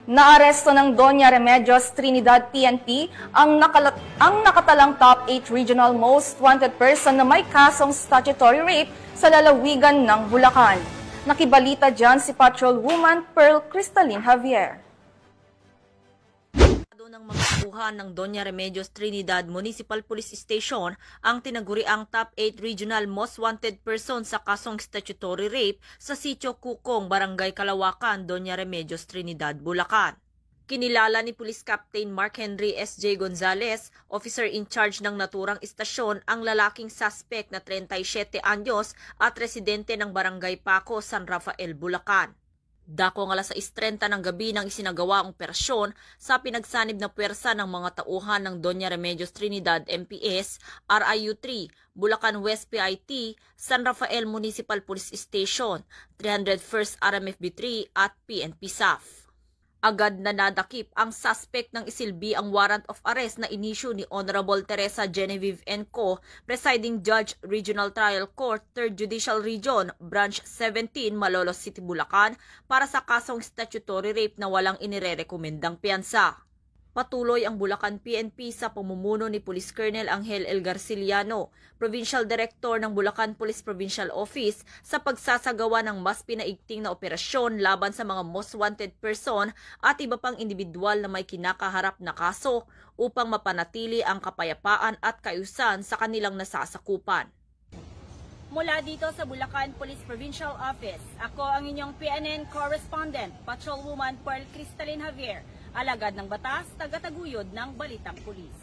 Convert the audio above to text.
Naaresto ng Doña Remedios Trinidad PNP ang nakatalang top 8 regional most wanted person na may kasong statutory rape sa lalawigan ng Bulacan. Nakibalita dyan si Patrolwoman Pearl Crystalline Javier. Ng mga tauhan ng Doña Remedios Trinidad Municipal Police Station ang tinaguriang top 8 regional most wanted person sa kasong statutory rape sa Sitio Kukong, Barangay Kalawakan, Doña Remedios Trinidad, Bulacan. Kinilala ni Police Captain Mark Henry S.J. Gonzales, officer in charge ng naturang istasyon, ang lalaking suspect na 37 anyos at residente ng Barangay Paco, San Rafael, Bulacan. Dako ng alas 6:30 ng gabi nang isinagawa ang operasyon sa pinagsanib na puwersa ng mga tauhan ng Doña Remedios Trinidad MPS, RIU-3, Bulacan West PIT, San Rafael Municipal Police Station, 301st RMFB-3 at PNP SAF. Agad na nadakip ang suspect ng isilbi ang warrant of arrest na inisyu ni Honorable Teresa Genevieve N. Co., Presiding Judge, Regional Trial Court, 3rd Judicial Region, Branch 17, Malolos City, Bulacan, para sa kasong statutory rape na walang inirerekomendang piyansa. Patuloy ang Bulacan PNP sa pamumuno ni Police Colonel Angel L. Garciliano, Provincial Director ng Bulacan Police Provincial Office, sa pagsasagawa ng mas pinaigting na operasyon laban sa mga most wanted person at iba pang individual na may kinakaharap na kaso upang mapanatili ang kapayapaan at kaayusan sa kanilang nasasakupan. Mula dito sa Bulacan Police Provincial Office, ako ang inyong PNN Correspondent, Patrolwoman Pearl Crystalline Javier, alagad ng batas, tagataguyod ng Balitang Pulis.